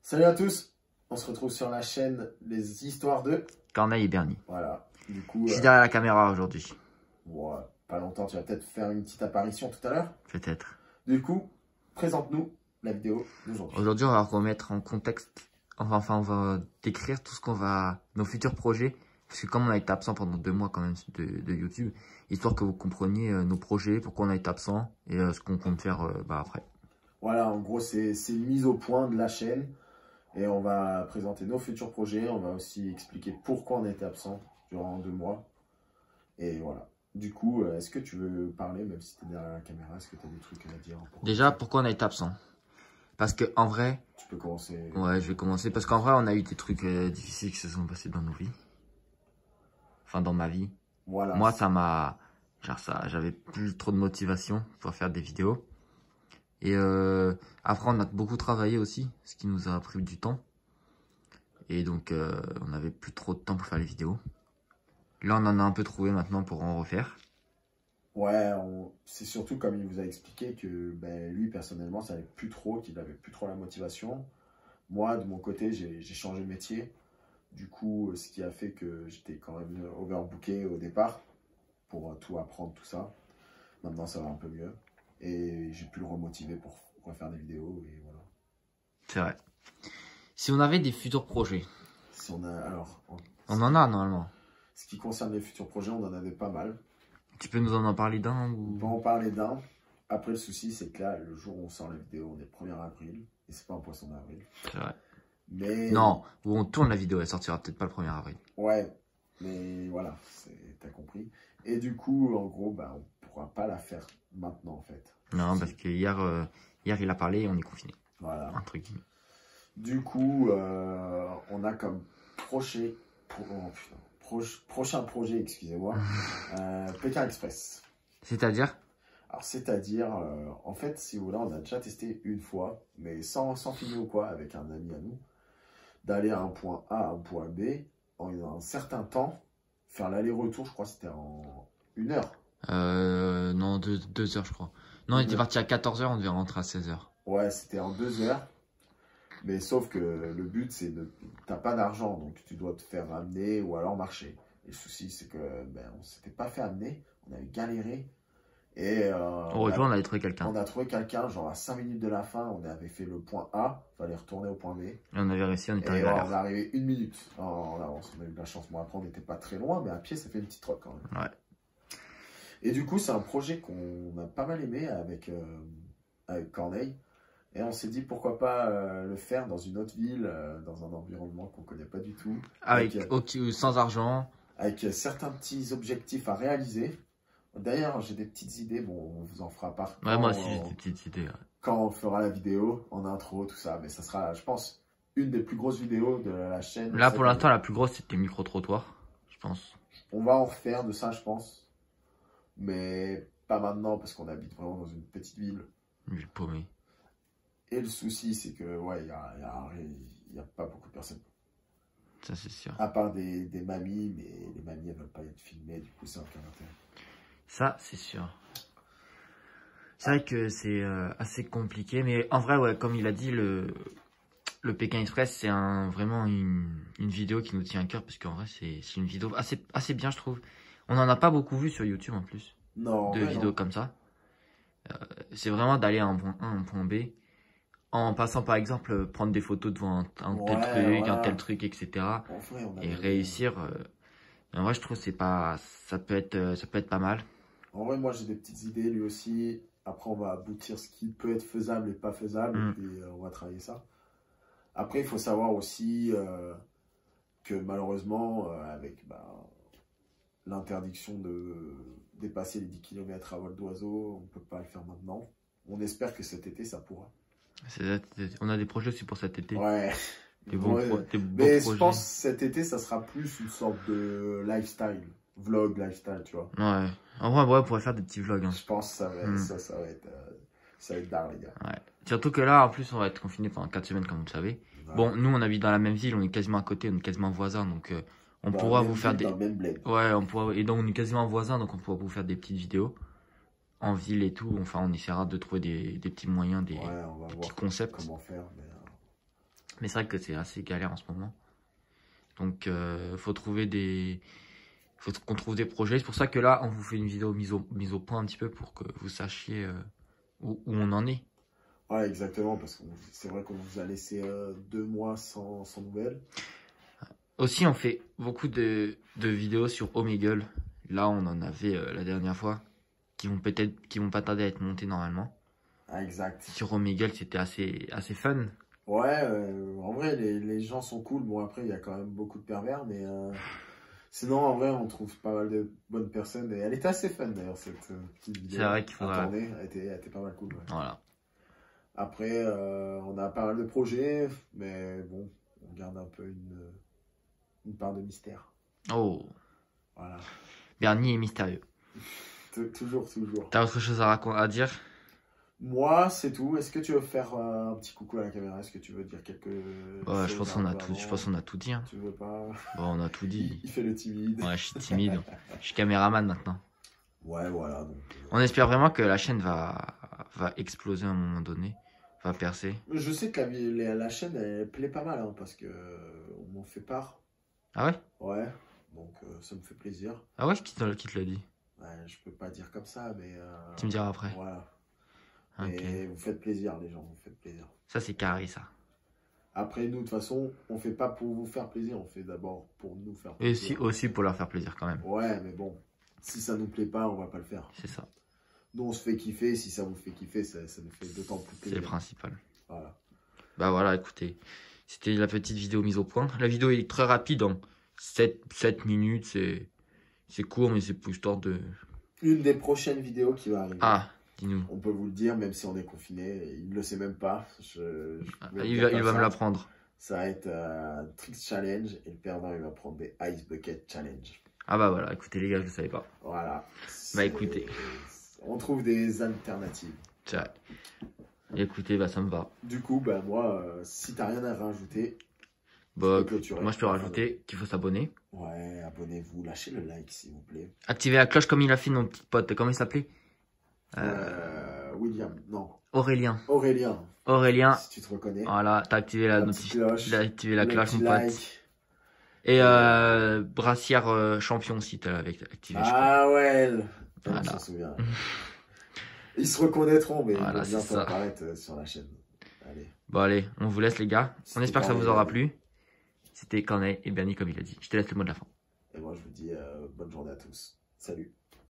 Salut à tous, on se retrouve sur la chaîne Les Histoires de Corneille et Bernie. Voilà, du coup... Je suis derrière la caméra aujourd'hui. Ouais, pas longtemps, tu vas peut-être faire une petite apparition tout à l'heure. Peut-être. Du coup, présente-nous la vidéo d'aujourd'hui. Aujourd'hui, on va remettre en contexte, enfin, on va décrire tout ce qu'on va, nos futurs projets. Parce que comme on a été absent pendant 2 mois quand même de YouTube, histoire que vous compreniez nos projets, pourquoi on a été absent et ce qu'on compte faire après. Voilà, en gros, c'est une mise au point de la chaîne. Et on va présenter nos futurs projets. On va aussi expliquer pourquoi on a été absent durant 2 mois. Et voilà. Du coup, est-ce que tu veux parler, même si tu es derrière la caméra, est-ce que tu as des trucs à dire? Déjà, pourquoi on a été absent? Parce que en vrai... Tu peux commencer. Ouais, je vais commencer. Parce qu'en vrai, on a eu des trucs difficiles qui se sont passés dans nos vies. Enfin, dans ma vie. Voilà. Moi, ça m'a... Genre ça, j'avais plus trop de motivation pour faire des vidéos. Et après, on a beaucoup travaillé aussi, ce qui nous a pris du temps. Et donc, on n'avait plus trop de temps pour faire les vidéos. Là, on en a un peu trouvé maintenant pour en refaire. Ouais, c'est surtout comme il vous a expliqué que lui, personnellement, ça n'allait plus trop, qu'il n'avait plus trop la motivation. Moi, de mon côté, j'ai changé de métier. Du coup, ce qui a fait que j'étais quand même overbooké au départ pour tout apprendre, tout ça. Maintenant, ça va un peu mieux. Et j'ai pu le remotiver pour refaire des vidéos. Et voilà. C'est vrai. Si on avait des futurs projets. Si on a, alors, on en a normalement. Ce qui concerne les futurs projets, on en avait pas mal. Tu peux nous en parler d'un ou... On peut en parler d'un. Après, le souci, c'est que là, le jour où on sort la vidéo, on est le 1er avril. Et c'est pas un poisson d'avril. C'est vrai. Mais... Non, où on tourne la vidéo, elle sortira peut-être pas le 1er avril. Ouais, mais voilà, t'as compris. Et du coup, en gros, on pourra pas la faire maintenant, en fait. Non, parce que hier, il a parlé et on est confiné. Voilà. Un truc. Du coup, on a comme prochain projet, excusez-moi, Pékin Express. C'est-à-dire? Alors, c'est-à-dire, en fait, si vous voulez, on a déjà testé une fois, mais sans filmer ou quoi, avec un ami à nous, d'aller à un point A à un point B en un certain temps, faire l'aller-retour, je crois que c'était en 1 heure. Non, 2 heures, je crois. Non, on était parti à 14 heures, on devait rentrer à 16 heures. Ouais, c'était en 2 heures. Mais sauf que le but, c'est de... T'as pas d'argent, donc tu dois te faire amener ou alors marcher. Et le souci, c'est que on s'était pas fait amener, on avait galéré. Et heureusement, on avait trouvé quelqu'un. On a trouvé quelqu'un, genre à 5 minutes de la fin, on avait fait le point A, fallait retourner au point B. Et on avait réussi, on était arrivé à l'heure. On est arrivé 1 minute en avance, on a eu de la chance. Bon, après, on n'était pas très loin, mais à pied, ça fait une petite trotte quand même. Ouais. Et du coup, c'est un projet qu'on a pas mal aimé avec Corneille. Et on s'est dit pourquoi pas le faire dans une autre ville, dans un environnement qu'on connaît pas du tout. Sans argent. Avec certains petits objectifs à réaliser. D'ailleurs, j'ai des petites idées, bon, on vous en fera part. Ouais, moi aussi j'ai des petites idées. Ouais. Quand on fera la vidéo, en intro, tout ça. Mais ça sera, je pense, une des plus grosses vidéos de la chaîne. Là, pour l'instant, la plus grosse, c'était micro-trottoir, je pense. On va en refaire de ça, je pense. Mais pas maintenant, parce qu'on habite vraiment dans une petite ville. J'ai paumé. Et le souci, c'est que, ouais, il y a pas beaucoup de personnes. Ça, c'est sûr. À part des mamies, mais les mamies, elles veulent pas être filmées, du coup, c'est aucun intérêt. Ça, c'est sûr. C'est vrai que c'est assez compliqué, mais en vrai, ouais, comme il a dit, le Pékin Express, c'est vraiment une vidéo qui nous tient à cœur, parce qu'en vrai, c'est une vidéo assez bien, je trouve. On n'en a pas beaucoup vu sur YouTube, en plus. Non. De vidéos comme ça. C'est vraiment d'aller à un point A, un point B. En passant par exemple, prendre des photos devant un tel truc, etc. Et réussir. En vrai, je trouve que ça peut être pas mal. En vrai, moi j'ai des petites idées, lui aussi. Après, on va aboutir ce qui peut être faisable et pas faisable. Et puis, on va travailler ça. Après, il faut savoir aussi que malheureusement, avec l'interdiction de dépasser les 10 km à vol d'oiseau, on ne peut pas le faire maintenant. On espère que cet été, ça pourra. On a des projets aussi pour cet été. Ouais. Des bons projets. Je pense que cet été, ça sera plus une sorte de lifestyle. Vlog, lifestyle, tu vois. Ouais. En vrai, on pourrait faire des petits vlogs. Hein. Je pense que ça va être d'art, les gars. Ouais. Surtout que là, en plus, on va être confiné pendant 4 semaines, comme vous le savez. Ouais. Bon, nous, on habite dans la même ville, on est quasiment à côté, on est quasiment voisins, donc on pourra vous faire des... Ouais, et donc on est quasiment voisins, donc on pourra vous faire des petites vidéos en ville et tout. Enfin, on essaiera de trouver des petits moyens, des petits concepts. Comment faire, Mais c'est vrai que c'est assez galère en ce moment. Donc, faut qu'on trouve des projets. C'est pour ça que là, on vous fait une vidéo mise au point un petit peu pour que vous sachiez où on en est. Ouais, exactement, parce que c'est vrai qu'on vous a laissé 2 mois sans nouvelles. Aussi, on fait beaucoup de vidéos sur Omegle. Là, on en avait la dernière fois, qui vont pas tarder à être montées normalement. Ah, exact. Sur Omegle, c'était assez fun. Ouais, en vrai, les gens sont cool. Bon, après, il y a quand même beaucoup de pervers, mais sinon, en vrai, on trouve pas mal de bonnes personnes. Et elle était assez fun, d'ailleurs, cette petite vidéo. C'est vrai qu'il faudra... tourner. Elle était pas mal cool. Ouais. Voilà. Après, on a pas mal de projets, mais bon, on garde un peu une part de mystère. Oh. Voilà. Bernie est mystérieux. Toujours. T'as autre chose à dire? Moi, c'est tout. Est-ce que tu veux faire un petit coucou à la caméra? Est-ce que tu veux dire quelque Ouais, je pense qu'on a tout dit. Hein. Tu veux pas? Bon, on a tout dit. Il fait le timide. Ouais, je suis timide. Je suis caméraman maintenant. Ouais, voilà. Donc, on espère vraiment que la chaîne va exploser à un moment donné. Va percer. Je sais que la chaîne, elle plaît pas mal, hein, parce que on m'en fait part. Ah ouais? Ouais, donc ça me fait plaisir. Ah ouais, qui te l'a dit? Ouais, je peux pas dire comme ça, mais... tu me diras après. Voilà. Okay. Et vous faites plaisir, les gens, vous faites plaisir. Ça, c'est carré, ça. Après, nous, de toute façon, on fait pas pour vous faire plaisir, on fait d'abord pour nous faire plaisir. Et aussi pour leur faire plaisir, quand même. Ouais, mais bon, si ça nous plaît pas, on va pas le faire. C'est ça. Nous, on se fait kiffer, si ça vous fait kiffer, ça nous fait d'autant plus plaisir. C'est le principal. Voilà. Bah voilà, écoutez, c'était la petite vidéo mise au point. La vidéo est très rapide, en 7 minutes, c'est court, mais c'est pour histoire de... Une des prochaines vidéos qui va arriver. Ah, dis-nous. On peut vous le dire, même si on est confiné, il ne le sait même pas. Il va me l'apprendre. Ça va être Tricks Challenge, et le perdant, il va prendre des Ice Bucket Challenge. Ah bah voilà, écoutez les gars, je ne savais pas. Voilà. Bah écoutez. On trouve des alternatives. Tiens. Écoutez, bah ça me va. Du coup, bah moi, si t'as rien à rajouter, bah, moi je peux rajouter qu'il faut s'abonner. Ouais, abonnez-vous, lâchez le like s'il vous plaît. Activez la cloche comme il a fait notre petit pote. Comment il s'appelait? William, non. Aurélien. Si tu te reconnais. Voilà, t'as activé la notification. T'as activé la cloche, mon pote. Like. Et Brassière Champion aussi, t'as activé. Ah ouais, voilà. Je me souviens. Ils se reconnaîtront, mais voilà, ils vont bientôt apparaître sur la chaîne. Allez. Bon allez, on vous laisse les gars. On espère que ça vous aura plu. C'était Corneille et Bernie comme il a dit. Je te laisse le mot de la fin. Et moi je vous dis bonne journée à tous. Salut.